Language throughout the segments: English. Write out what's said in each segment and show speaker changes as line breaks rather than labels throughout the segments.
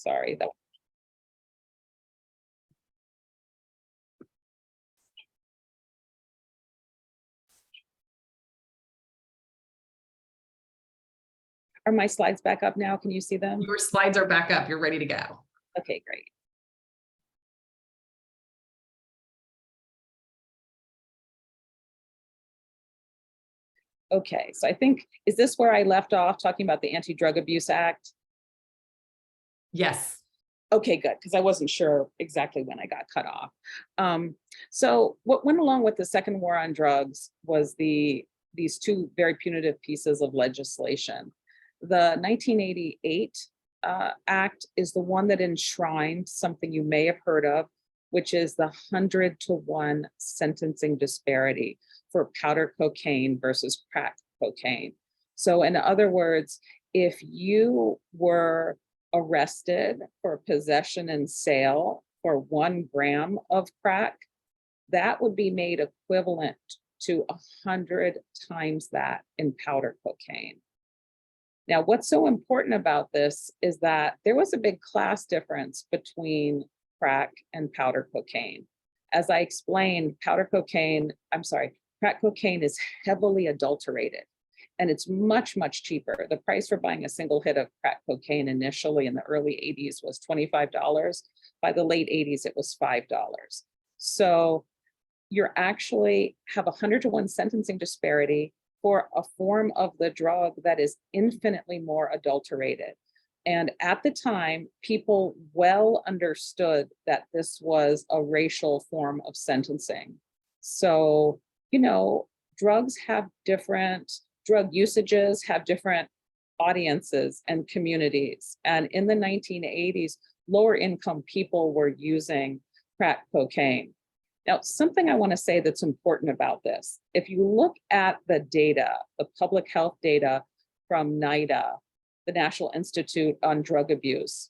sorry, that. Are my slides back up now? Can you see them?
Your slides are back up. You're ready to go.
Okay, great. Okay, so I think, is this where I left off talking about the Anti-Drug Abuse Act?
Yes.
Okay, good, because I wasn't sure exactly when I got cut off. So what went along with the second war on drugs was these two very punitive pieces of legislation. The 1988 Act is the one that enshrined something you may have heard of, which is the 100-to-1 sentencing disparity for powder cocaine versus crack cocaine. So in other words, if you were arrested for possession and sale for 1 gram of crack, that would be made equivalent to 100 times that in powder cocaine. Now, what's so important about this is that there was a big class difference between crack and powder cocaine. As I explained, crack cocaine is heavily adulterated, and it's much, much cheaper. The price for buying a single hit of crack cocaine initially in the early 80s was $25. By the late 80s, it was $5. So you're actually have a 100-to-1 sentencing disparity for a form of the drug that is infinitely more adulterated. And at the time, people well understood that this was a racial form of sentencing. So, you know, drug usages have different audiences and communities. And in the 1980s, lower income people were using crack cocaine. Now, something I want to say that's important about this, if you look at the data, the public health data from NIDA, the National Institute on Drug Abuse,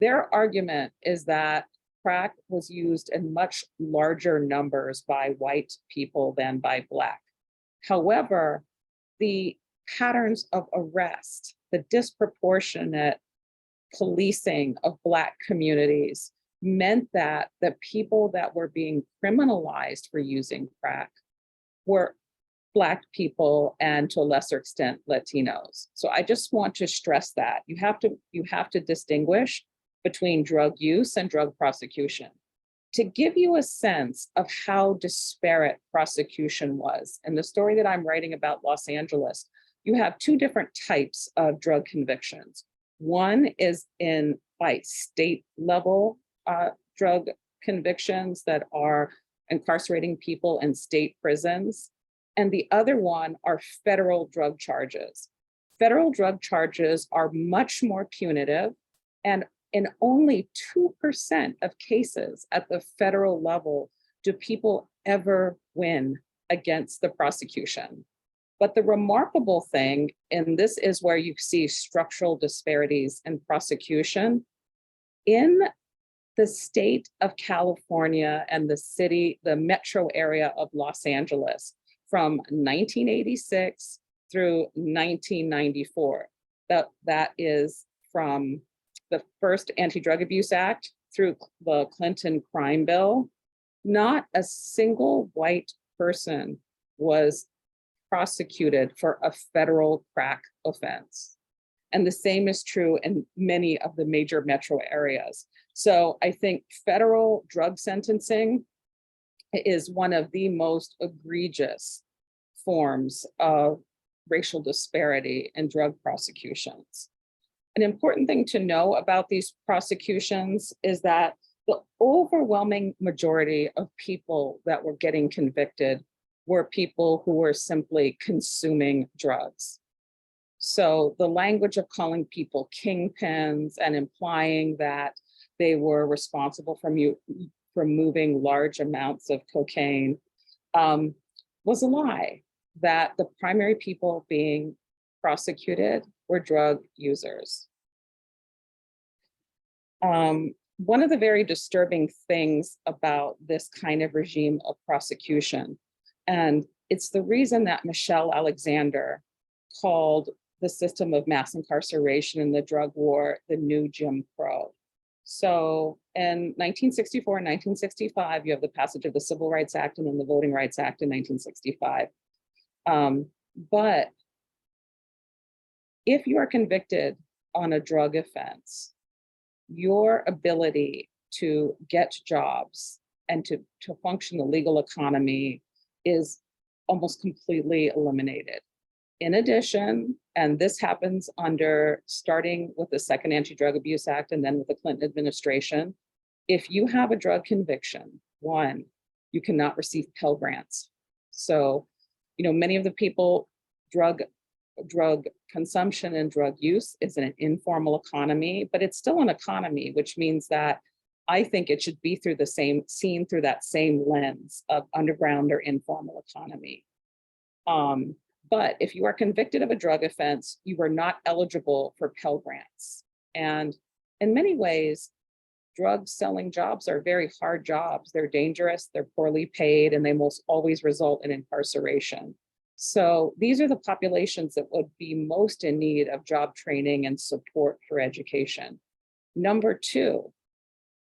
their argument is that crack was used in much larger numbers by white people than by Black. However, the patterns of arrest, the disproportionate policing of Black communities meant that the people that were being criminalized for using crack were Black people and to a lesser extent Latinos. So I just want to stress that you have to distinguish between drug use and drug prosecution. To give you a sense of how disparate prosecution was, and the story that I'm writing about Los Angeles, you have 2 different types of drug convictions. One is by state level drug convictions that are incarcerating people in state prisons. And the other one are federal drug charges. Federal drug charges are much more punitive, and in only 2% of cases at the federal level do people ever win against the prosecution. But the remarkable thing, and this is where you see structural disparities in prosecution, in the state of California and the metro area of Los Angeles from 1986 through 1994. That is from the first Anti-Drug Abuse Act through the Clinton crime bill. Not a single white person was prosecuted for a federal crack offense. And the same is true in many of the major metro areas. So I think federal drug sentencing is one of the most egregious forms of racial disparity in drug prosecutions. An important thing to know about these prosecutions is that the overwhelming majority of people that were getting convicted were people who were simply consuming drugs. So the language of calling people kingpins and implying that they were responsible for moving large amounts of cocaine was a lie, that the primary people being prosecuted were drug users. One of the very disturbing things about this kind of regime of prosecution, and it's the reason that Michelle Alexander called the system of mass incarceration and the drug war, the new Jim Crow. So in 1964 and 1965, you have the passage of the Civil Rights Act and then the Voting Rights Act in 1965. But if you are convicted on a drug offense, your ability to get jobs and to function the legal economy is almost completely eliminated. In addition, and this happens starting with the second Anti-Drug Abuse Act and then with the Clinton administration, if you have a drug conviction, one, you cannot receive Pell Grants. So, many of the people, drug consumption and drug use is an informal economy, but it's still an economy, which means that I think it should be seen through that same lens of underground or informal economy. But if you are convicted of a drug offense, you are not eligible for Pell Grants. And in many ways, drug selling jobs are very hard jobs. They're dangerous, they're poorly paid, and they most always result in incarceration. So these are the populations that would be most in need of job training and support for education. Number two,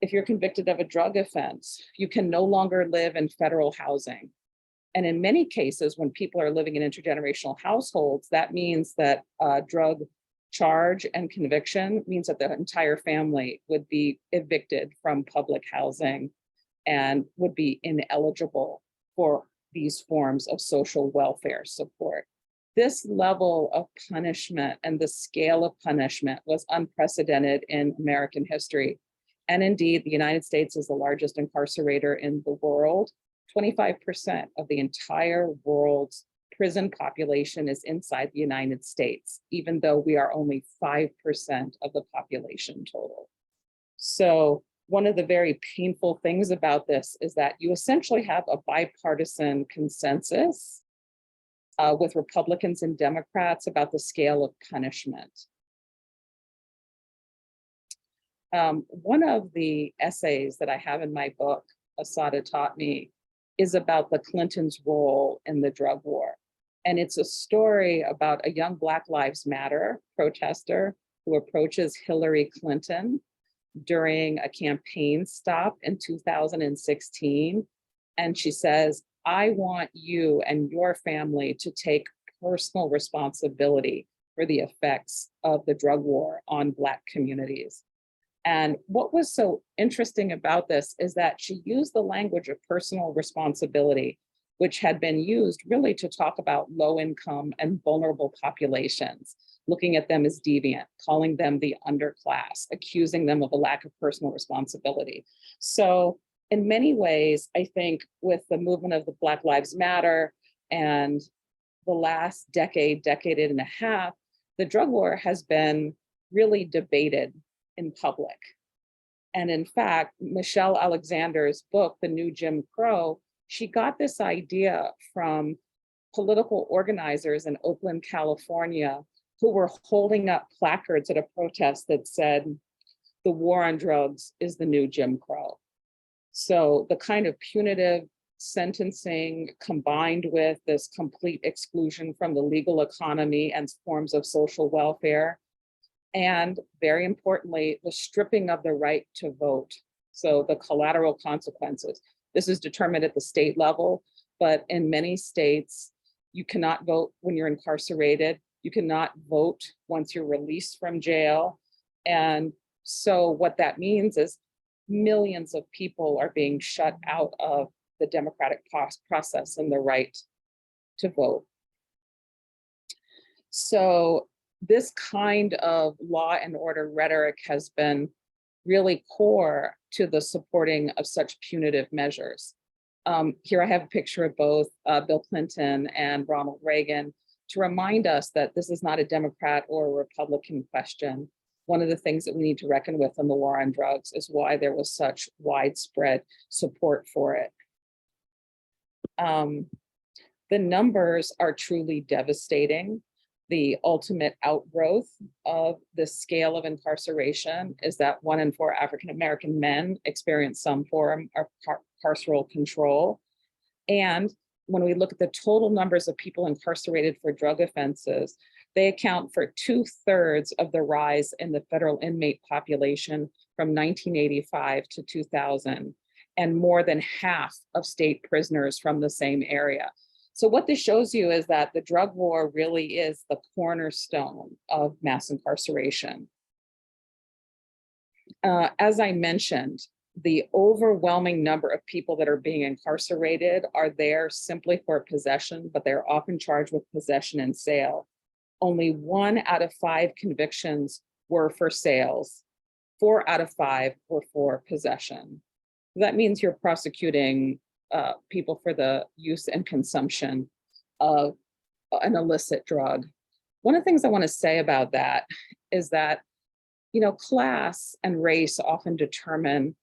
if you're convicted of a drug offense, you can no longer live in federal housing. And in many cases, when people are living in intergenerational households, that means that drug charge and conviction means that the entire family would be evicted from public housing and would be ineligible for these forms of social welfare support. This level of punishment and the scale of punishment was unprecedented in American history. And indeed, the United States is the largest incarcerator in the world. 25% of the entire world's prison population is inside the United States, even though we are only 5% of the population total. So one of the very painful things about this is that you essentially have a bipartisan consensus with Republicans and Democrats about the scale of punishment. One of the essays that I have in my book, Assata Taught Me, is about the Clintons' role in the drug war. And it's a story about a young Black Lives Matter protester who approaches Hillary Clinton during a campaign stop in 2016. And she says, I want you and your family to take personal responsibility for the effects of the drug war on Black communities. And what was so interesting about this is that she used the language of personal responsibility, which had been used really to talk about low income and vulnerable populations, looking at them as deviant, calling them the underclass, accusing them of a lack of personal responsibility. So in many ways, I think with the movement of the Black Lives Matter and the last decade and a half, the drug war has been really debated in public. And in fact, Michelle Alexander's book, The New Jim Crow, she got this idea from political organizers in Oakland, California, who were holding up placards at a protest that said, the war on drugs is the new Jim Crow. So the kind of punitive sentencing combined with this complete exclusion from the legal economy and forms of social welfare, and very importantly, the stripping of the right to vote. So the collateral consequences. This is determined at the state level, but in many states, you cannot vote when you're incarcerated. You cannot vote once you're released from jail. And so what that means is millions of people are being shut out of the democratic process and the right to vote. So this kind of law and order rhetoric has been really core to the supporting of such punitive measures. Here I have a picture of both Bill Clinton and Ronald Reagan to remind us that this is not a Democrat or a Republican question. One of the things that we need to reckon with in the war on drugs is why there was such widespread support for it. The numbers are truly devastating. The ultimate outgrowth of the scale of incarceration is that 1 in 4 African-American men experience some form of carceral control. And when we look at the total numbers of people incarcerated for drug offenses, They account for 2/3 of the rise in the federal inmate population from 1985 to 2000, and more than half of state prisoners from the same area. So what this shows you is that the drug war really is the cornerstone of mass incarceration. As I mentioned, the overwhelming number of people that are being incarcerated are there simply for possession, but they're often charged with possession and sale. Only 1 out of 5 convictions were for sales. 4 out of 5 were for possession. That means you're prosecuting people for the use and consumption of an illicit drug. One of the things I want to say about that is that, you know, class and race often determine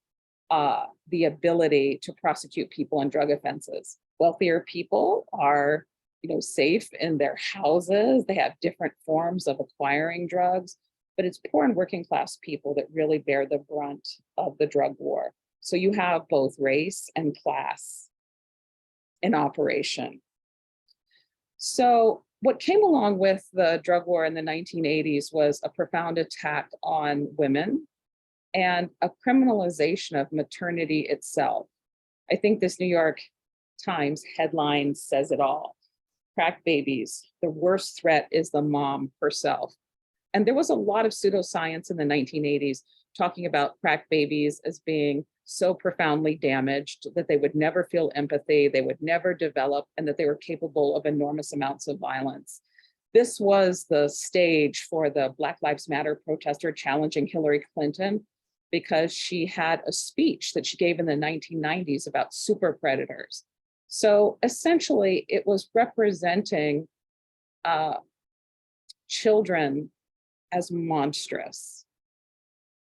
the ability to prosecute people on drug offenses. Wealthier people are, you know, safe in their houses. They have different forms of acquiring drugs, but it's poor and working class people that really bear the brunt of the drug war. So you have both race and class in operation. So what came along with the drug war in the 1980s was a profound attack on women and a criminalization of maternity itself. I think this New York Times headline says it all. Crack babies, the worst threat is the mom herself. And there was a lot of pseudoscience in the 1980s talking about crack babies as being so profoundly damaged that they would never feel empathy, they would never develop, and that they were capable of enormous amounts of violence. This was the stage for the Black Lives Matter protester challenging Hillary Clinton, because she had a speech that she gave in the 1990s about super predators. So essentially, it was representing children as monstrous.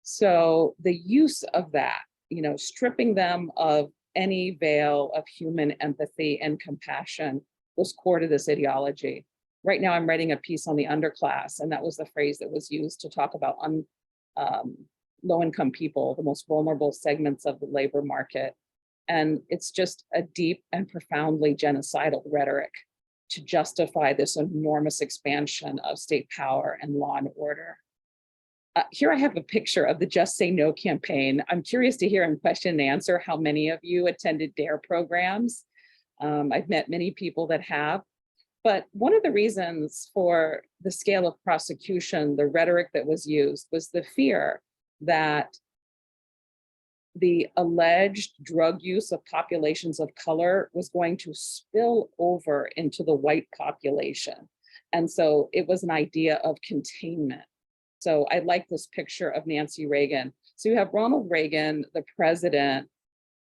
So the use of that, you know, stripping them of any veil of human empathy and compassion was core to this ideology. Right now, I'm writing a piece on the underclass, and that was the phrase that was used to talk about low-income people, the most vulnerable segments of the labor market. And it's just a deep and profoundly genocidal rhetoric to justify this enormous expansion of state power and law and order. Here I have a picture of the Just Say No campaign. I'm curious to hear in question and answer how many of you attended DARE programs. I've met many people that have. But one of the reasons for the scale of prosecution, the rhetoric that was used, was the fear that the alleged drug use of populations of color was going to spill over into the white population. And so it was an idea of containment. So I like this picture of Nancy Reagan. So you have Ronald Reagan, the president,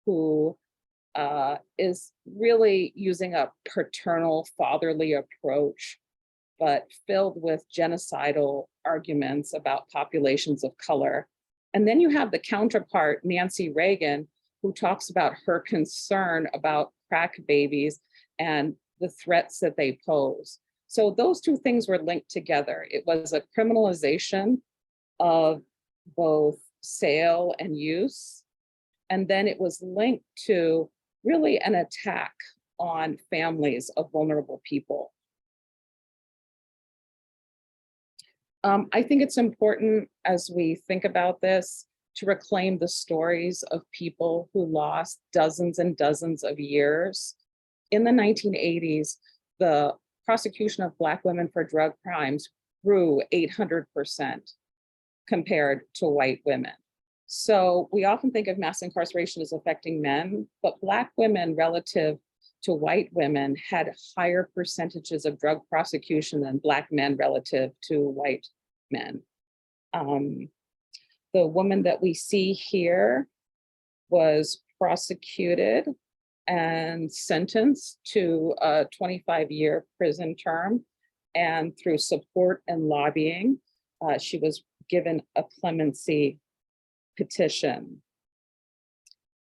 who is really using a paternal, fatherly approach, but filled with genocidal arguments about populations of color. And then you have the counterpart, Nancy Reagan, who talks about her concern about crack babies and the threats that they pose. So those two things were linked together. It was a criminalization of both sale and use. And then it was linked to really an attack on families of vulnerable people. I think it's important as we think about this to reclaim the stories of people who lost dozens and dozens of years. In the 1980s, the prosecution of Black women for drug crimes grew 800% compared to white women. So we often think of mass incarceration as affecting men, but Black women relative to white women had higher percentages of drug prosecution than Black men relative to white men. The woman that we see here was prosecuted and sentenced to a 25-year prison term. And through support and lobbying, she was given a clemency petition.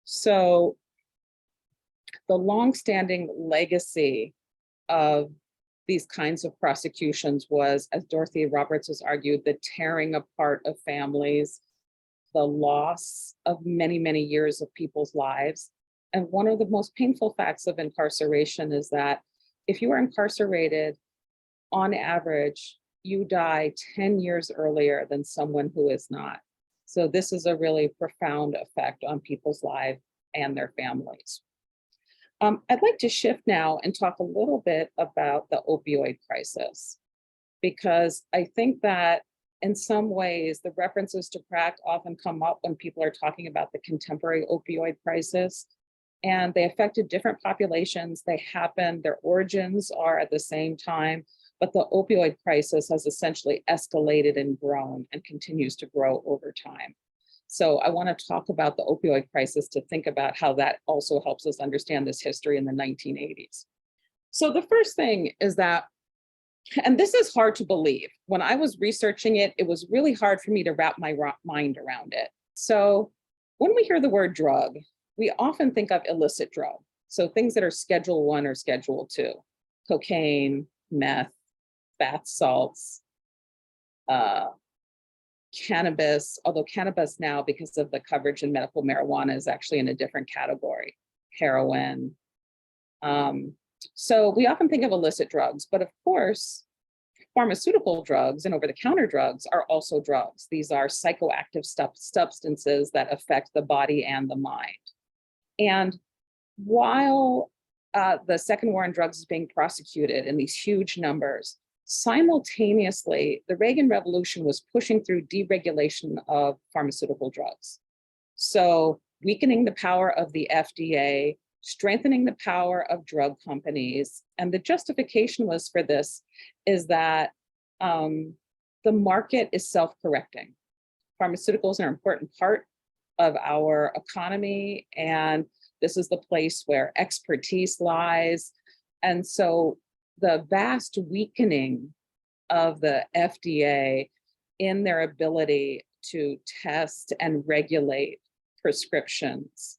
So the longstanding legacy of these kinds of prosecutions was, as Dorothy Roberts has argued, the tearing apart of families, the loss of many, many years of people's lives. And one of the most painful facts of incarceration is that if you are incarcerated, on average, you die 10 years earlier than someone who is not. So this is a really profound effect on people's lives and their families. I'd like to shift now and talk a little bit about the opioid crisis, because I think that in some ways, the references to crack often come up when people are talking about the contemporary opioid crisis, and they affected different populations. They happen, their origins are at the same time, but the opioid crisis has essentially escalated and grown and continues to grow over time. So I want to talk about the opioid crisis to think about how that also helps us understand this history in the 1980s. So the first thing is that, and this is hard to believe, when I was researching it, it was really hard for me to wrap my mind around it. So when we hear the word drug, we often think of illicit drug. So things that are Schedule 1 or Schedule 2, cocaine, meth, bath salts, cannabis, although cannabis now, because of the coverage in medical marijuana, is actually in a different category, heroin. So we often think of illicit drugs, but of course, pharmaceutical drugs and over-the-counter drugs are also drugs. These are psychoactive substances that affect the body and the mind. And while the second war on drugs is being prosecuted in these huge numbers, simultaneously, the Reagan Revolution was pushing through deregulation of pharmaceutical drugs. So weakening the power of the FDA, strengthening the power of drug companies. And the justification was for this is that the market is self-correcting. Pharmaceuticals are an important part of our economy, and this is the place where expertise lies. And so the vast weakening of the FDA in their ability to test and regulate prescriptions.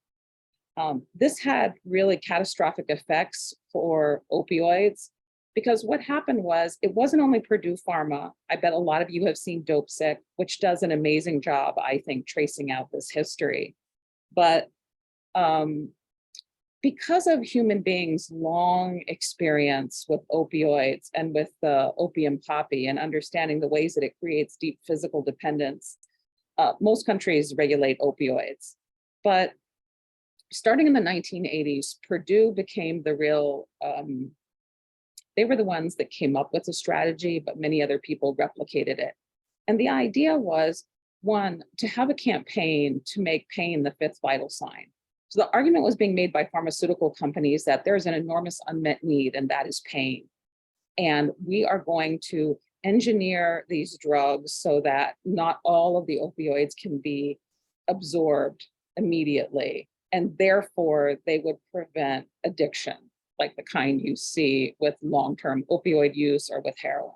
This had really catastrophic effects for opioids, because what happened was, it wasn't only Purdue Pharma. I bet a lot of you have seen Dope Sick, which does an amazing job, I think, tracing out this history. But because of human beings' long experience with opioids and with the opium poppy and understanding the ways that it creates deep physical dependence, most countries regulate opioids. But starting in the 1980s, Purdue became the real, they were the ones that came up with the strategy, but many other people replicated it. And the idea was, one, to have a campaign to make pain the fifth vital sign. So the argument was being made by pharmaceutical companies that there's an enormous unmet need, and that is pain. And we are going to engineer these drugs so that not all of the opioids can be absorbed immediately. And therefore, they would prevent addiction, like the kind you see with long-term opioid use or with heroin.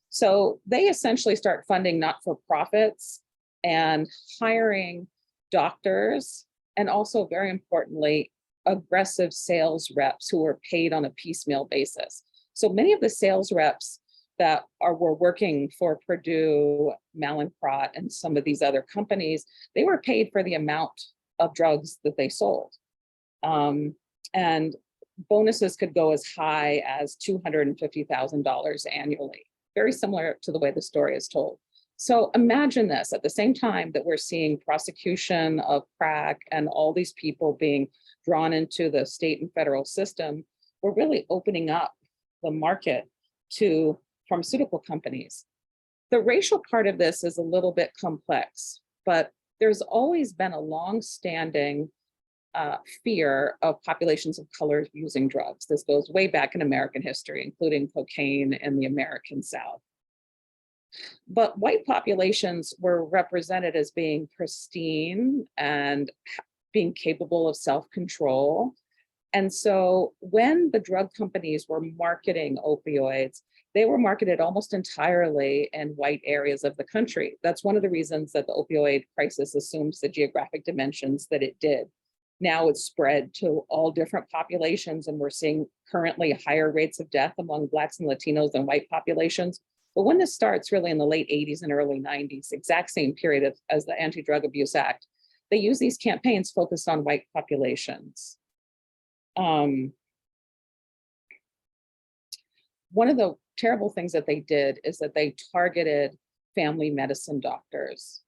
So they essentially start funding not-for-profits and hiring doctors, and also, very importantly, aggressive sales reps who were paid on a piecemeal basis. So many of the sales reps that were working for Purdue, Mallinckrodt, and some of these other companies, they were paid for the amount of drugs that they sold. And bonuses could go as high as $250,000 annually, very similar to the way the story is told. So imagine this, at the same time that we're seeing prosecution of crack and all these people being drawn into the state and federal system, we're really opening up the market to pharmaceutical companies. The racial part of this is a little bit complex, but there's always been a long-standing fear of populations of color using drugs. This goes way back in American history, including cocaine in the American South. But white populations were represented as being pristine and being capable of self-control. And so when the drug companies were marketing opioids, they were marketed almost entirely in white areas of the country. That's one of the reasons that the opioid crisis assumes the geographic dimensions that it did. Now it's spread to all different populations, and we're seeing currently higher rates of death among Blacks and Latinos than white populations. But when this starts really in the late 80s and early 90s, exact same period as the Anti-Drug Abuse Act, they use these campaigns focused on white populations. One of the terrible things that they did is that they targeted family medicine doctors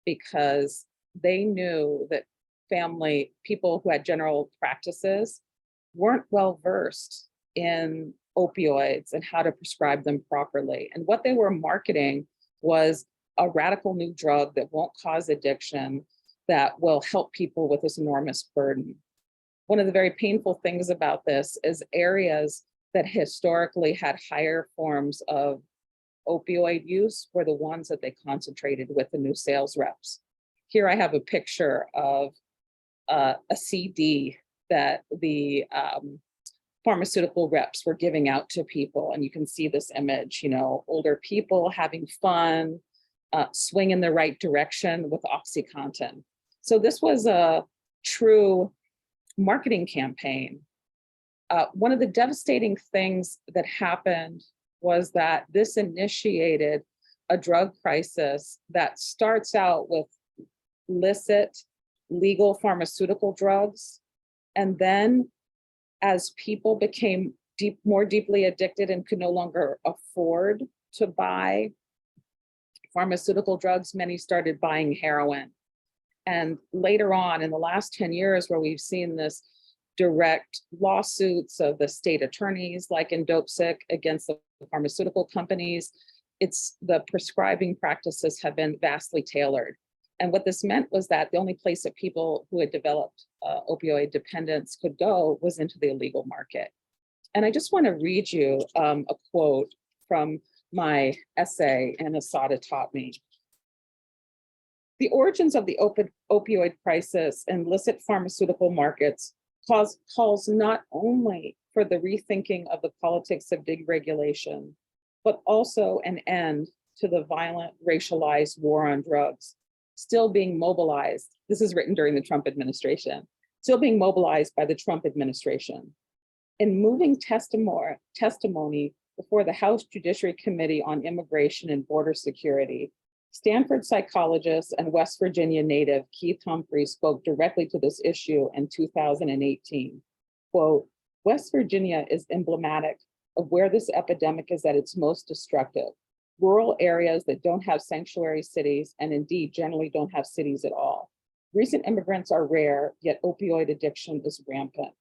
because they knew that family people who had general practices weren't well versed in opioids and how to prescribe them properly. And what they were marketing was a radical new drug that won't cause addiction, that will help people with this enormous burden. One of the very painful things about this is areas that historically had higher forms of opioid use were the ones that they concentrated with the new sales reps. Here I have a picture of a CD that the pharmaceutical reps were giving out to people. And you can see this image, you know, older people having fun, swing in the right direction with OxyContin. So this was a true marketing campaign. One of the devastating things that happened was that this initiated a drug crisis that starts out with illicit, legal pharmaceutical drugs. And then as people became more deeply addicted and could no longer afford to buy pharmaceutical drugs, many started buying heroin. And later on, in the last 10 years, where we've seen this direct lawsuits of the state attorneys, like in DopeSick, against the pharmaceutical companies, it's the prescribing practices have been vastly tailored. And what this meant was that the only place that people who had developed opioid dependence could go was into the illegal market. And I just want to read you a quote from my essay, "And Asada Taught Me." "The origins of the opioid crisis and illicit pharmaceutical markets calls not only for the rethinking of the politics of deregulation, but also an end to the violent racialized war on drugs, still being mobilized." This is written during the Trump administration, "still being mobilized by the Trump administration. In moving testimony before the House Judiciary Committee on Immigration and Border Security, Stanford psychologist and West Virginia native Keith Humphrey spoke directly to this issue in 2018. Quote, "West Virginia is emblematic of where this epidemic is at its most destructive. Rural areas that don't have sanctuary cities, and indeed generally don't have cities at all. Recent immigrants are rare, yet opioid addiction is rampant.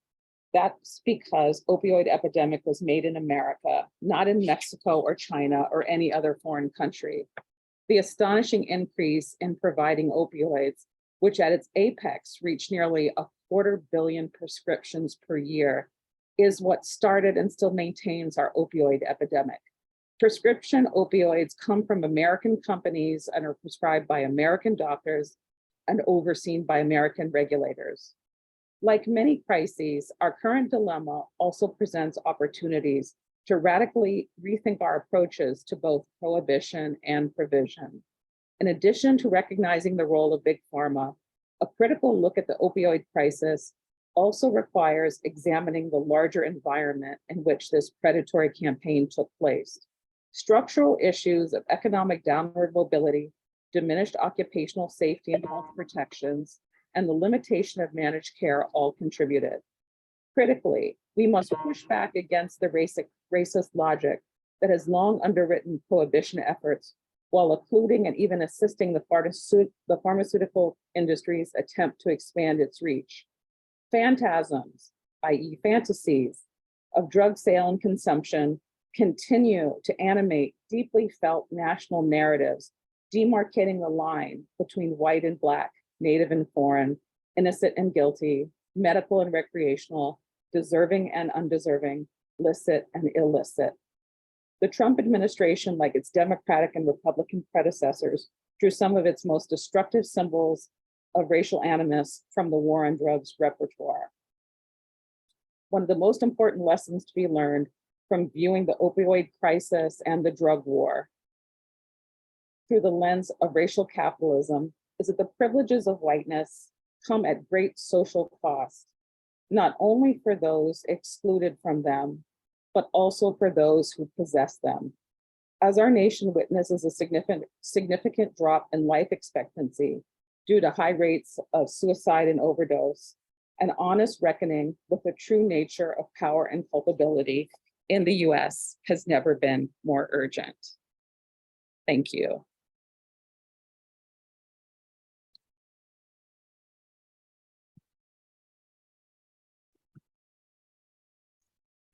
That's because opioid epidemic was made in America, not in Mexico or China or any other foreign country. The astonishing increase in providing opioids, which at its apex reached nearly 250 million prescriptions per year, is what started and still maintains our opioid epidemic. Prescription opioids come from American companies and are prescribed by American doctors and overseen by American regulators. Like many crises, our current dilemma also presents opportunities to radically rethink our approaches to both prohibition and provision. In addition to recognizing the role of big pharma, a critical look at the opioid crisis also requires examining the larger environment in which this predatory campaign took place. Structural issues of economic downward mobility, diminished occupational safety and health protections, and the limitation of managed care all contributed. Critically, we must push back against the racist logic that has long underwritten prohibition efforts, while including and even assisting the pharmaceutical industry's attempt to expand its reach. Phantasms, i.e. fantasies, of drug sale and consumption continue to animate deeply felt national narratives, demarcating the line between white and Black, native and foreign, innocent and guilty, medical and recreational, deserving and undeserving, licit and illicit. The Trump administration, like its Democratic and Republican predecessors, drew some of its most destructive symbols of racial animus from the war on drugs repertoire. One of the most important lessons to be learned from viewing the opioid crisis and the drug war through the lens of racial capitalism is that the privileges of whiteness come at great social cost, not only for those excluded from them, but also for those who possess them. As our nation witnesses a significant drop in life expectancy due to high rates of suicide and overdose, an honest reckoning with the true nature of power and culpability in the US has never been more urgent. Thank you.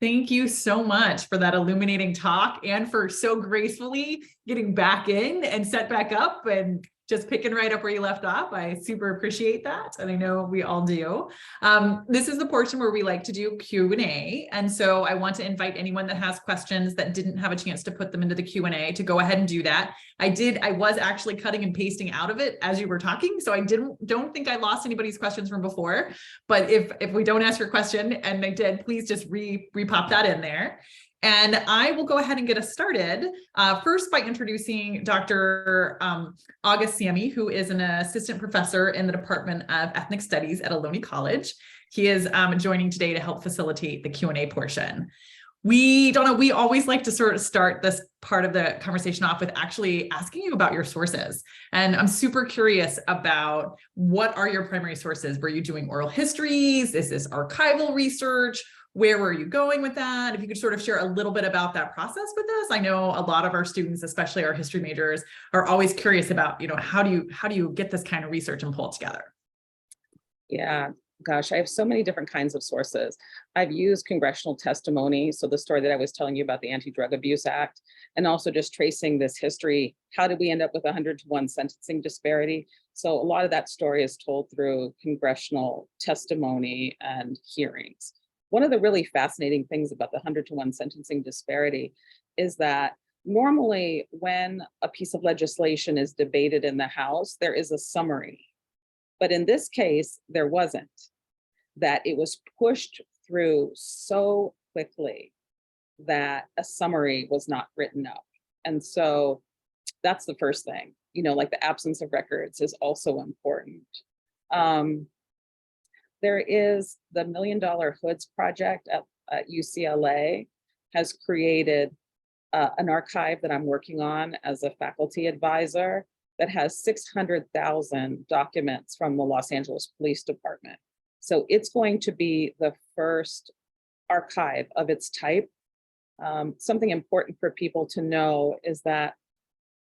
Thank you so much for that illuminating talk and for so gracefully getting back in and set back up and just picking right up where you left off. I super appreciate that. And I know we all do. This is the portion where we like to do Q&A. And so I want to invite anyone that has questions that didn't have a chance to put them into the Q&A to go ahead and do that. I was actually cutting and pasting out of it as you were talking. So I don't think I lost anybody's questions from before, but if we don't ask your question and they did, please just re-pop that in there. And I will go ahead and get us started first by introducing Dr. August Sammy, who is an assistant professor in the Department of Ethnic Studies at Ohlone College. He is joining today to help facilitate the Q&A portion. Donna, we always like to sort of start this part of the conversation off with actually asking you about your sources. And I'm super curious about what are your primary sources? Were you doing oral histories? Is this archival research? Where were you going with that? If you could sort of share a little bit about that process with us. I know a lot of our students, especially our history majors, are always curious about, how do you get this kind of research and pull it together?
Yeah, gosh, I have so many different kinds of sources. I've used congressional testimony, so the story that I was telling you about the Anti-Drug Abuse Act, and also just tracing this history. How did we end up with 100-to-1 sentencing disparity? So a lot of that story is told through congressional testimony and hearings. One of the really fascinating things about the 100-to-1 sentencing disparity is that normally when a piece of legislation is debated in the House, there is a summary. But in this case, there wasn't. That it was pushed through so quickly that a summary was not written up. And so that's the first thing, like the absence of records is also important. There is the $1 Million Hoods Project at UCLA has created an archive that I'm working on as a faculty advisor that has 600,000 documents from the Los Angeles Police Department. So it's going to be the first archive of its type. Something important for people to know is that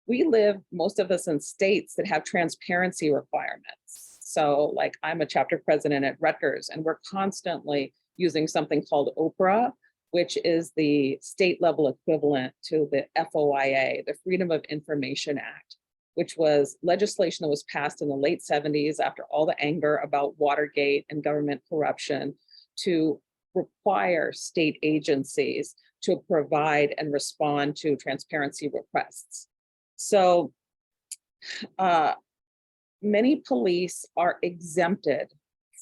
we live, most of us, in states that have transparency requirements. So like I'm a chapter president at Rutgers, and we're constantly using something called OPRA, which is the state level equivalent to the FOIA, the Freedom of Information Act, which was legislation that was passed in the late 70s after all the anger about Watergate and government corruption to require state agencies to provide and respond to transparency requests. So many police are exempted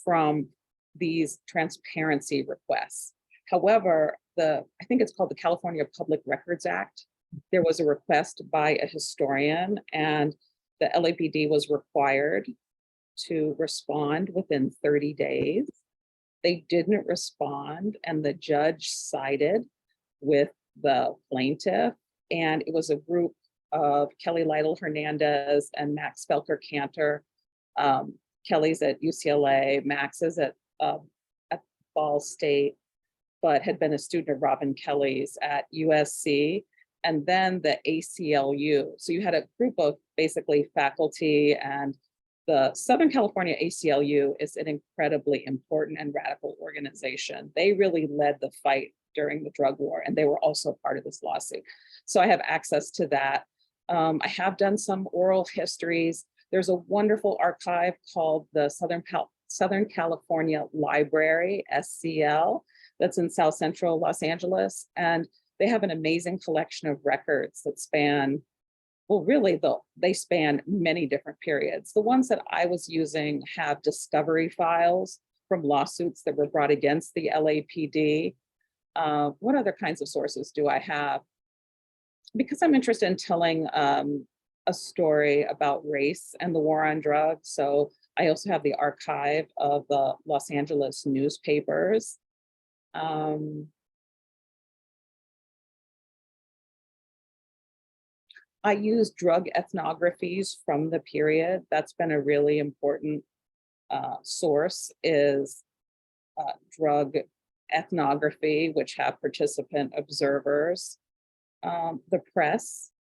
from these transparency requests. However, I think it's called the California Public Records Act. There was a request by a historian, and the LAPD was required to respond within 30 days. They didn't respond, and the judge sided with the plaintiff, and it was a group of Kelly Lytle Hernandez and Max Felker Cantor. Kelly's at UCLA, Max is at Ball State, but had been a student of Robin Kelly's at USC, and then the ACLU. So you had a group of basically faculty, and the Southern California ACLU is an incredibly important and radical organization. They really led the fight during the drug war, and they were also part of this lawsuit. So I have access to that. I have done some oral histories. There's a wonderful archive called the Southern California Library, SCL, that's in South Central Los Angeles. And they have an amazing collection of records that span, well, really, they span many different periods. The ones that I was using have discovery files from lawsuits that were brought against the LAPD. What other kinds of sources do I have? Because I'm interested in telling a story about race and the war on drugs. So I also have the archive of the Los Angeles newspapers. I use drug ethnographies from the period. That's been a really important source, is drug ethnography, which have participant observers, the press.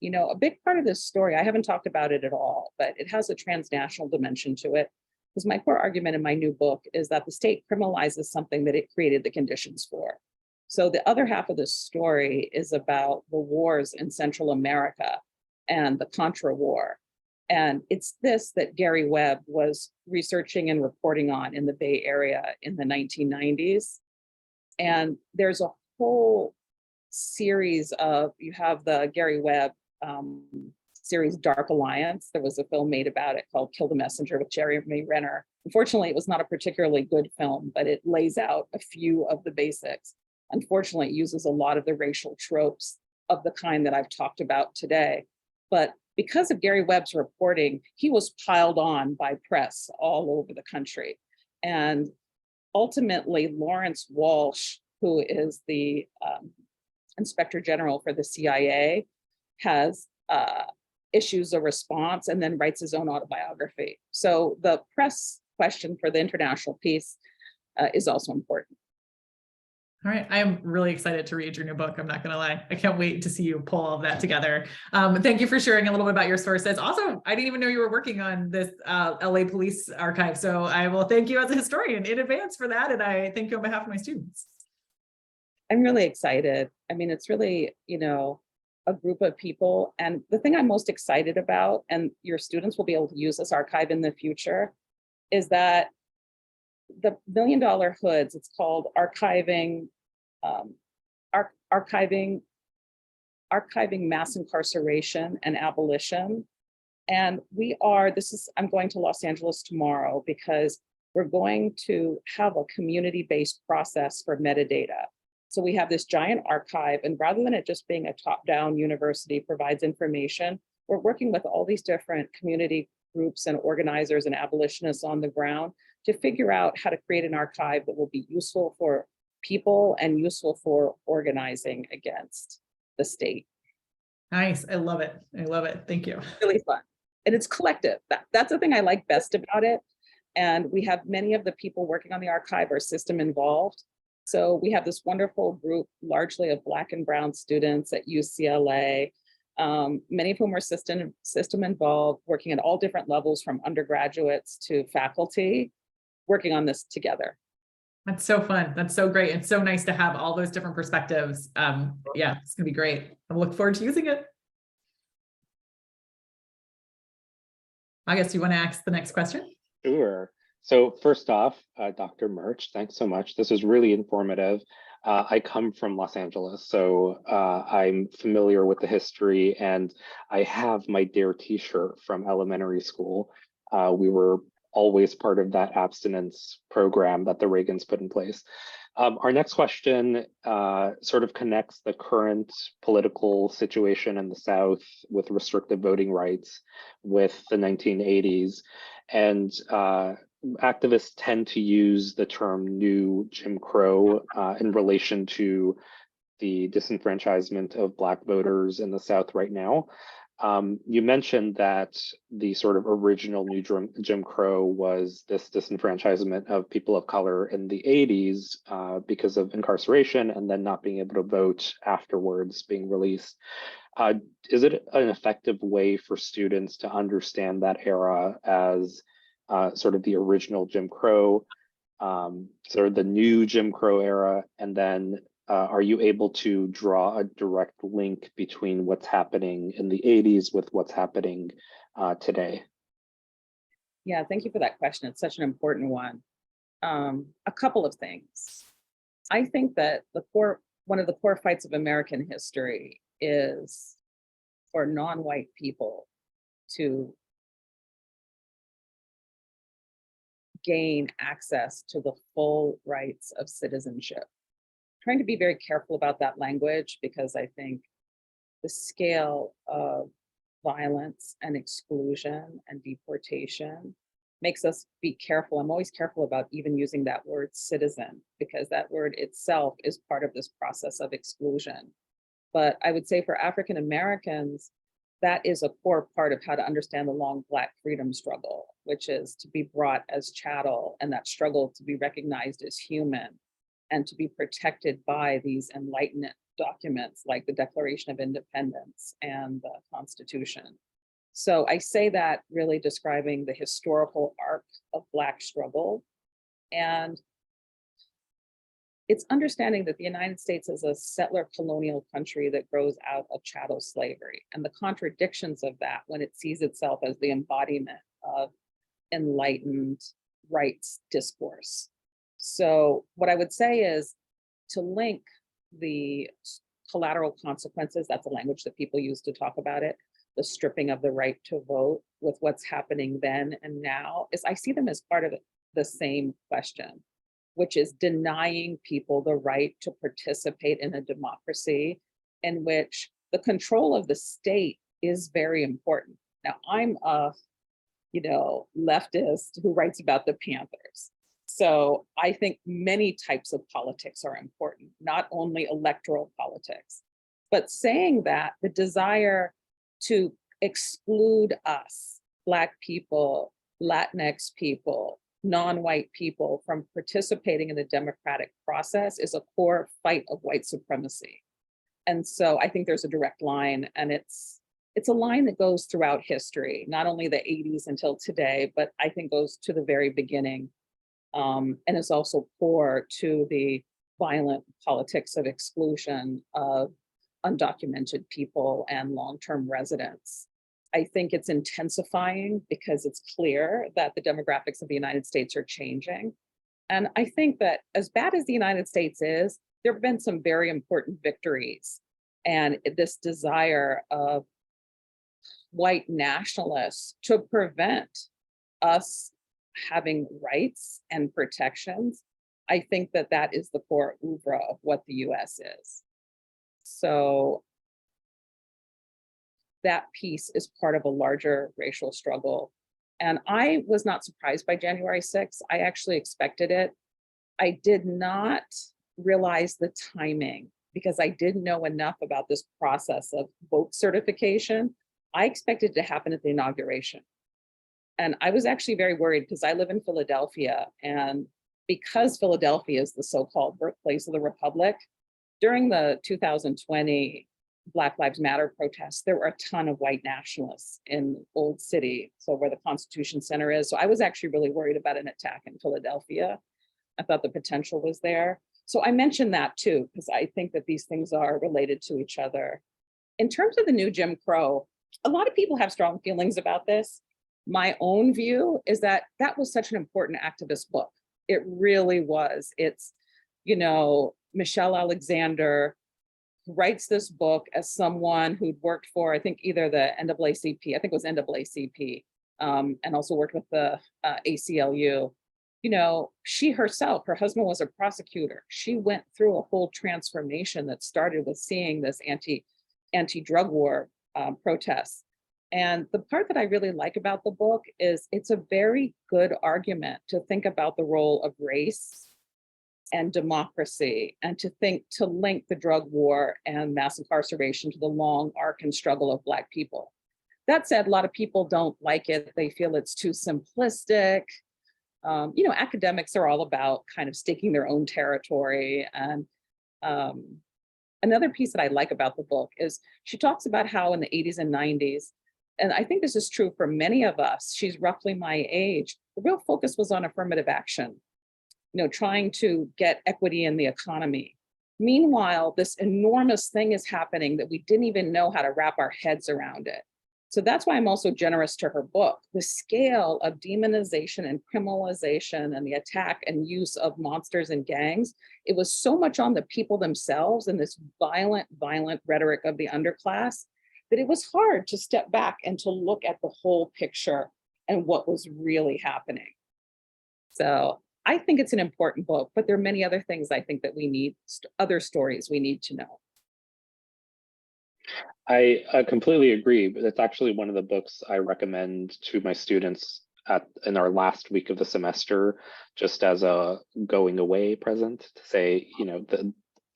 You know, a big part of this story, I haven't talked about it at all, but it has a transnational dimension to it. Because my core argument in my new book is that the state criminalizes something that it created the conditions for. So the other half of this story is about the wars in Central America and the Contra War. And it's this that Gary Webb was researching and reporting on in the Bay Area in the 1990s. And there's a whole series of, you have the Gary Webb series Dark Alliance. There was a film made about it called Kill the Messenger with Jeremy Renner. Unfortunately, it was not a particularly good film, but it lays out a few of the basics. Unfortunately, it uses a lot of the racial tropes of the kind that I've talked about today. But because of Gary Webb's reporting, he was piled on by press all over the country. And ultimately, Lawrence Walsh, who is the Inspector General for the CIA, has issues a response and then writes his own autobiography. So the press question for the international piece is also important.
All right. I am really excited to read your new book. I'm not going to lie. I can't wait to see you pull all of that together. Thank you for sharing a little bit about your sources. Also, I didn't even know you were working on this LA Police Archive. So I will thank you as a historian in advance for that. And I thank you on behalf of my students.
I'm really excited. I mean, it's really, you know, a group of people. And the thing I'm most excited about, and your students will be able to use this archive in the future, is that the $1 Million Hoods, it's called archiving mass incarceration and abolition. And I'm going to Los Angeles tomorrow because we're going to have a community-based process for metadata. So we have this giant archive, and rather than it just being a top-down university provides information, we're working with all these different community groups and organizers and abolitionists on the ground to figure out how to create an archive that will be useful for people and useful for organizing against the state.
Nice. I love it. I love it. Thank you.
Really fun. And it's collective. That's the thing I like best about it. And we have many of the people working on the archive are system involved. So we have this wonderful group, largely of Black and Brown students at UCLA, many of whom are system involved, working at all different levels from undergraduates to faculty, working on this together.
That's so fun. That's so great. It's so nice to have all those different perspectives. Yeah, it's gonna be great. I look forward to using it. I guess you want to ask the next question?
Sure. So first off, Dr. Murch, thanks so much. This is really informative. I come from Los Angeles, so I'm familiar with the history, and I have my DARE t-shirt from elementary school. We were always part of that abstinence program that the Reagans put in place. Our next question sort of connects the current political situation in the South with restrictive voting rights with the 1980s. And activists tend to use the term new Jim Crow in relation to the disenfranchisement of Black voters in the South right now. You mentioned that the sort of original new Jim Crow was this disenfranchisement of people of color in the 80s because of incarceration and then not being able to vote afterwards being released. Is it an effective way for students to understand that era as sort of the original Jim Crow, sort of the new Jim Crow era, and then are you able to draw a direct link between what's happening in the 80s with what's happening today?
Yeah, thank you for that question. It's such an important one. A couple of things. I think that one of the core fights of American history is for non-white people to gain access to the full rights of citizenship. Trying to be very careful about that language because I think the scale of violence and exclusion and deportation makes us be careful. I'm always careful about even using that word citizen because that word itself is part of this process of exclusion. But I would say for African Americans, that is a core part of how to understand the long Black freedom struggle, which is to be brought as chattel and that struggle to be recognized as human. and to be protected by these Enlightenment documents like the Declaration of Independence and the Constitution. So I say that really describing the historical arc of Black struggle. And it's understanding that the United States is a settler colonial country that grows out of chattel slavery and the contradictions of that when it sees itself as the embodiment of enlightened rights discourse. So what I would say is to link the collateral consequences, that's the language that people use to talk about it, the stripping of the right to vote with what's happening then and now, is I see them as part of the same question, which is denying people the right to participate in a democracy in which the control of the state is very important. Now, I'm a leftist who writes about the Panthers. So I think many types of politics are important, not only electoral politics, but saying that the desire to exclude us, Black people, Latinx people, non-white people from participating in the democratic process is a core fight of white supremacy. And so I think there's a direct line, and it's a line that goes throughout history, not only the 80s until today, but I think goes to the very beginning. And is also core to the violent politics of exclusion of undocumented people and long-term residents. I think it's intensifying because it's clear that the demographics of the United States are changing. And I think that as bad as the United States is, there have been some very important victories. And this desire of white nationalists to prevent us having rights and protections, I think that that is the core oeuvre of what the US is. So that piece is part of a larger racial struggle. And I was not surprised by January 6th. I actually expected it. I did not realize the timing because I didn't know enough about this process of vote certification. I expected it to happen at the inauguration. And I was actually very worried because I live in Philadelphia, and because Philadelphia is the so-called birthplace of the Republic, during the 2020 Black Lives Matter protests, there were a ton of white nationalists in Old City, so where the Constitution Center is. So I was actually really worried about an attack in Philadelphia. I thought the potential was there. So I mentioned that too, because I think that these things are related to each other. In terms of the new Jim Crow, a lot of people have strong feelings about this. My own view is that that was such an important activist book. It really was. It's, Michelle Alexander writes this book as someone who'd worked for, I think, either the NAACP, I think it was NAACP, and also worked with the ACLU. She herself, her husband was a prosecutor. She went through a whole transformation that started with seeing this anti-drug war protests. And the part that I really like about the book is it's a very good argument to think about the role of race and democracy, and to link the drug war and mass incarceration to the long arc and struggle of Black people. That said, a lot of people don't like it. They feel it's too simplistic. Academics are all about kind of staking their own territory. And another piece that I like about the book is she talks about how in the 80s and 90s, and I think this is true for many of us, she's roughly my age, the real focus was on affirmative action, trying to get equity in the economy. Meanwhile, this enormous thing is happening that we didn't even know how to wrap our heads around it. So that's why I'm also generous to her book. The scale of demonization and criminalization and the attack and use of monsters and gangs, it was so much on the people themselves and this violent rhetoric of the underclass that it was hard to step back and to look at the whole picture and what was really happening. So I think it's an important book, but there are many other things I think that we need, other stories we need to know.
I completely agree, but it's actually one of the books I recommend to my students in our last week of the semester, just as a going away present to say,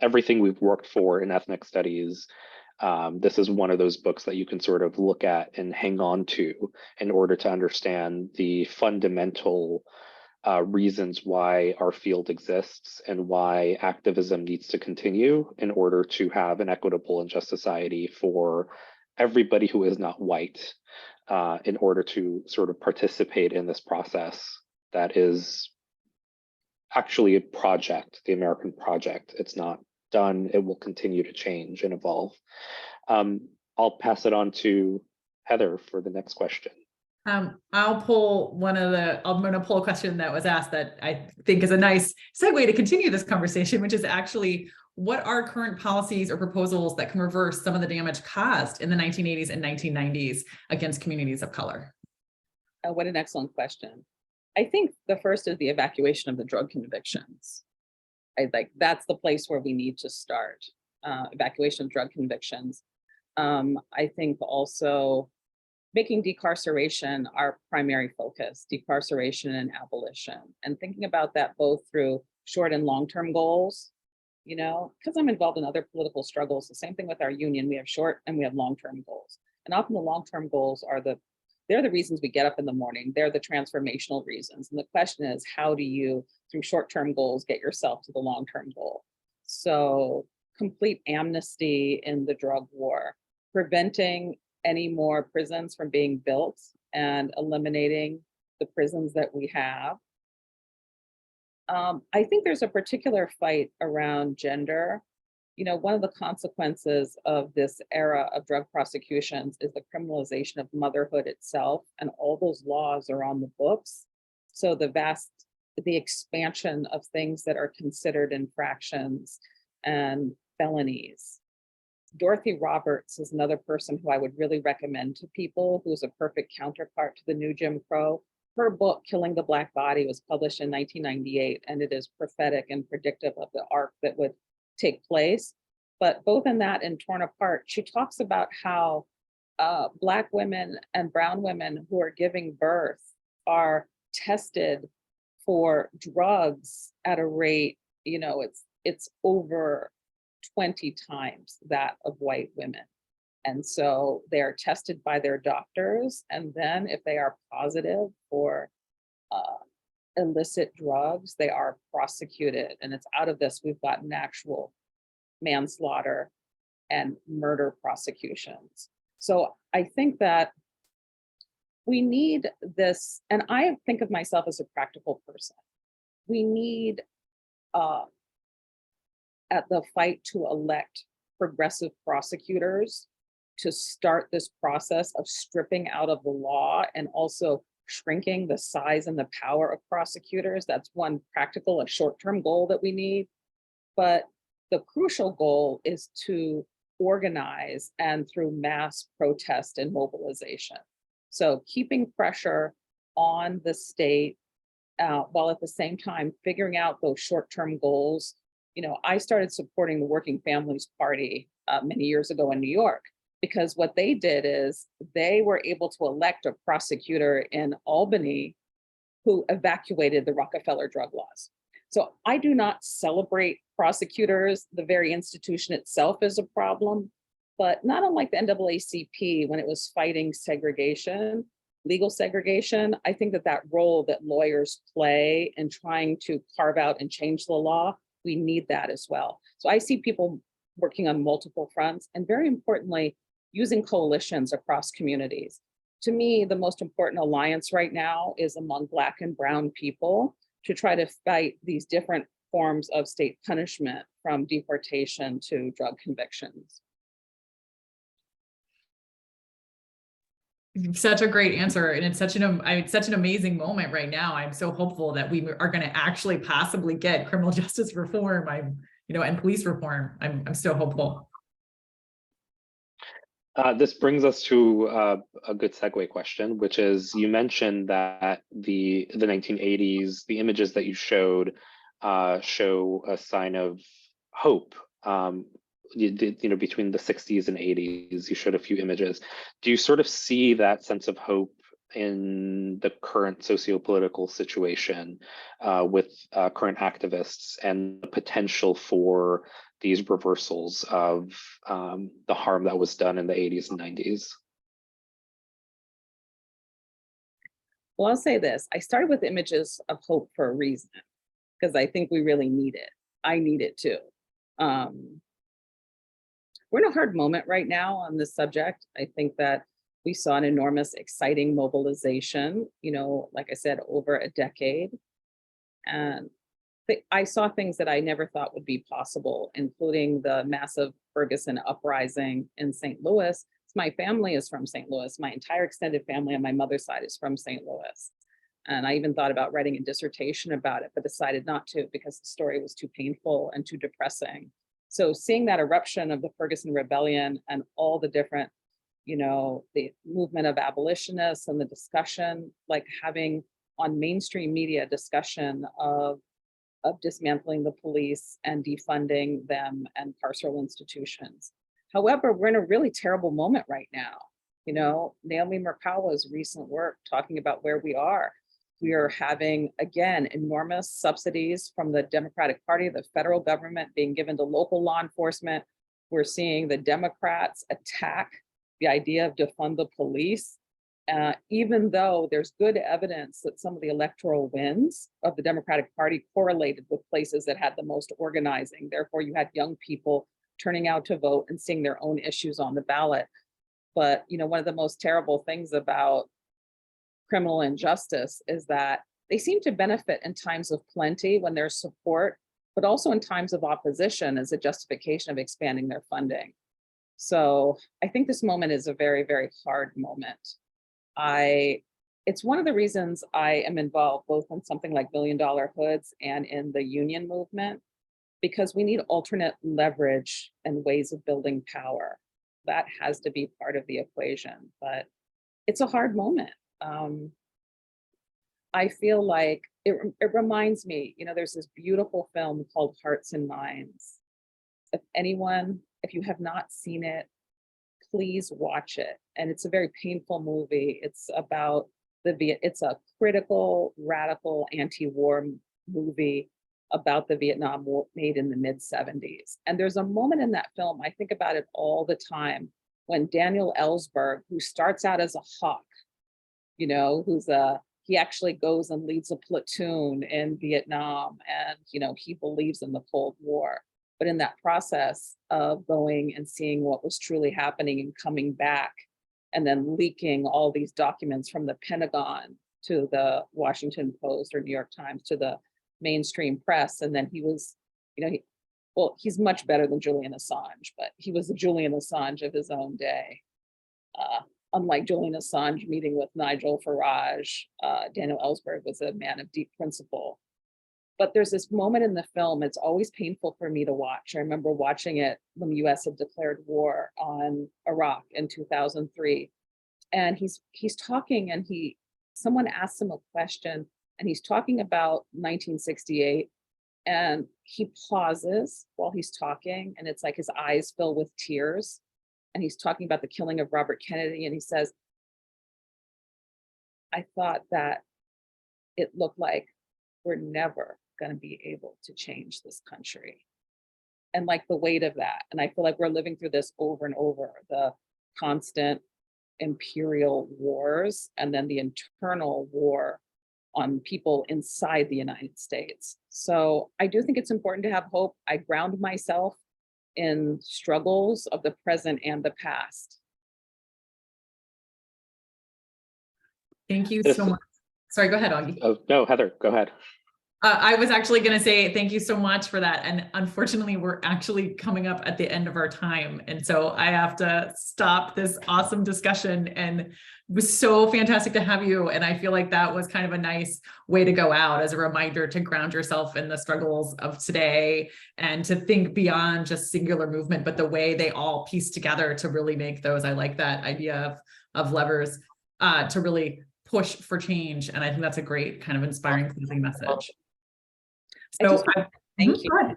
everything we've worked for in ethnic studies, this is one of those books that you can sort of look at and hang on to in order to understand the fundamental reasons why our field exists and why activism needs to continue in order to have an equitable and just society for everybody who is not white, in order to sort of participate in this process that is actually a project, the American project. It's not done. It will continue to change and evolve. I'll pass it on to Heather for the next question.
I'll pull I'm going to pull a question that was asked that I think is a nice segue to continue this conversation, which is actually, what are current policies or proposals that can reverse some of the damage caused in the 1980s and 1990s against communities of color?
What an excellent question. I think the first is the evacuation of the drug convictions. That's the place where we need to start, evacuation of drug convictions. I think also making decarceration our primary focus, decarceration and abolition, and thinking about that both through short and long-term goals, because I'm involved in other political struggles, the same thing with our union, we have short and we have long-term goals. And often the long-term goals they're the reasons we get up in the morning. They're the transformational reasons. And the question is, how do you, through short-term goals, get yourself to the long-term goal? So complete amnesty in the drug war, preventing any more prisons from being built and eliminating the prisons that we have. I think there's a particular fight around gender. One of the consequences of this era of drug prosecutions is the criminalization of motherhood itself, and all those laws are on the books. So the expansion of things that are considered infractions and felonies. Dorothy Roberts is another person who I would really recommend to people, who's a perfect counterpart to the new Jim Crow. Her book, Killing the Black Body, was published in 1998, and it is prophetic and predictive of the arc that would take place. But both in that and Torn Apart, she talks about how Black women and brown women who are giving birth are tested for drugs at a rate, it's over 20 times that of white women. And so they're tested by their doctors. And then if they are positive for illicit drugs, they are prosecuted. And it's out of this, we've gotten actual manslaughter and murder prosecutions. So I think that we need this, and I think of myself as a practical person. We need at the fight to elect progressive prosecutors to start this process of stripping out of the law and also shrinking the size and the power of prosecutors. That's one practical, a short-term goal that we need. But the crucial goal is to organize and through mass protest and mobilization. So keeping pressure on the state while at the same time figuring out those short-term goals. I started supporting the Working Families Party many years ago in New York, because what they did is they were able to elect a prosecutor in Albany who evacuated the Rockefeller drug laws. So I do not celebrate prosecutors. The very institution itself is a problem, but not unlike the NAACP when it was fighting segregation, legal segregation. I think that role that lawyers play in trying to carve out and change the law, we need that as well. So I see people working on multiple fronts, and very importantly, using coalitions across communities. To me, the most important alliance right now is among Black and brown people to try to fight these different forms of state punishment, from deportation to drug convictions.
Such a great answer. And it's such an amazing moment right now. I'm so hopeful that we are going to actually possibly get criminal justice reform. And police reform. I'm so hopeful.
This brings us to a good segue question, which is, you mentioned that the 1980s, the images that you showed show a sign of hope. Between the 60s and 80s, you showed a few images. Do you sort of see that sense of hope in the current socio-political situation with current activists and the potential for these reversals of the harm that was done in the 80s and 90s?
Well, I'll say this. I started with images of hope for a reason, because I think we really need it. I need it too. Um, we're in a hard moment right now on this subject. I think that we saw an enormous, exciting mobilization, like I said, over a decade. And I saw things that I never thought would be possible, including the massive Ferguson uprising in St. Louis. My family is from St. Louis. My entire extended family on my mother's side is from St. Louis. And I even thought about writing a dissertation about it, but decided not to because the story was too painful and too depressing. So seeing that eruption of the Ferguson Rebellion and all the different, the movement of abolitionists and the discussion, like having on mainstream media discussion of dismantling the police and defunding them and carceral institutions. However, we're in a really terrible moment right now. Naomi Merkawa's recent work talking about where we are. We are having, again, enormous subsidies from the Democratic Party, the federal government being given to local law enforcement. We're seeing the Democrats attack the idea of defund the police, even though there's good evidence that some of the electoral wins of the Democratic Party correlated with places that had the most organizing. Therefore, you had young people turning out to vote and seeing their own issues on the ballot. But one of the most terrible things about criminal injustice is that they seem to benefit in times of plenty when there's support, but also in times of opposition as a justification of expanding their funding. So I think this moment is a very, very hard moment. It's one of the reasons I am involved both in something like $1 Million Hoods and in the union movement, because we need alternate leverage and ways of building power. That has to be part of the equation, but it's a hard moment. I feel like it reminds me, there's this beautiful film called Hearts and Minds. If you have not seen it, please watch it. And it's a very painful movie. It's about it's a critical, radical anti-war movie about the Vietnam War made in the mid-70s. And there's a moment in that film, I think about it all the time, when Daniel Ellsberg, who starts out as a hawk, he actually goes and leads a platoon in Vietnam, and he believes in the Cold War. But in that process of going and seeing what was truly happening and coming back, and then leaking all these documents from the Pentagon to the Washington Post or New York Times to the mainstream press, and then he was, he's much better than Julian Assange, but he was the Julian Assange of his own day. Unlike Julian Assange meeting with Nigel Farage, Daniel Ellsberg was a man of deep principle. But there's this moment in the film, it's always painful for me to watch. I remember watching it when the US had declared war on Iraq in 2003. And he's talking, and someone asks him a question, and he's talking about 1968. And he pauses while he's talking, and it's like his eyes fill with tears. And he's talking about the killing of Robert Kennedy. And he says, I thought that it looked like we're never going to be able to change this country. And like the weight of that. And I feel like we're living through this over and over, the constant imperial wars, and then the internal war on people inside the United States. So I do think it's important to have hope. I ground myself in struggles of the present and the past.
Thank you so much. Sorry, go ahead, Augie.
Oh, no, Heather, go ahead.
I was actually going to say thank you so much for that. And unfortunately, we're actually coming up at the end of our time. And so I have to stop this awesome discussion. And it was so fantastic to have you. And I feel like that was kind of a nice way to go out as a reminder to ground yourself in the struggles of today and to think beyond just singular movement, but the way they all piece together to really make those. I like that idea of levers to really push for change. And I think that's a great kind of inspiring closing message. So
thank you. I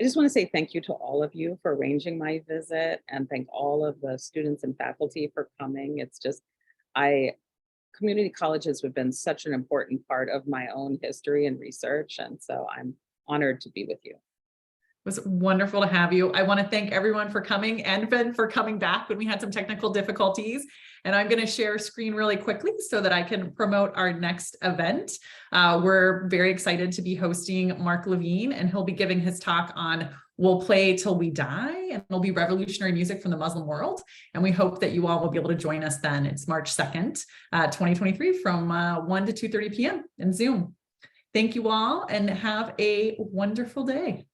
just want to say thank you to all of you for arranging my visit, and thank all of the students and faculty for coming. It's just, community colleges have been such an important part of my own history and research. And so I'm honored to be with you.
It was wonderful to have you. I want to thank everyone for coming and Ben for coming back when we had some technical difficulties. And I'm going to share screen really quickly so that I can promote our next event. We're very excited to be hosting Mark Levine, and he'll be giving his talk on We'll Play Till We Die, and it'll be revolutionary music from the Muslim world. And we hope that you all will be able to join us then. It's March 2nd, 2023 from 1 to 2:30 p.m. in Zoom. Thank you all and have a wonderful day.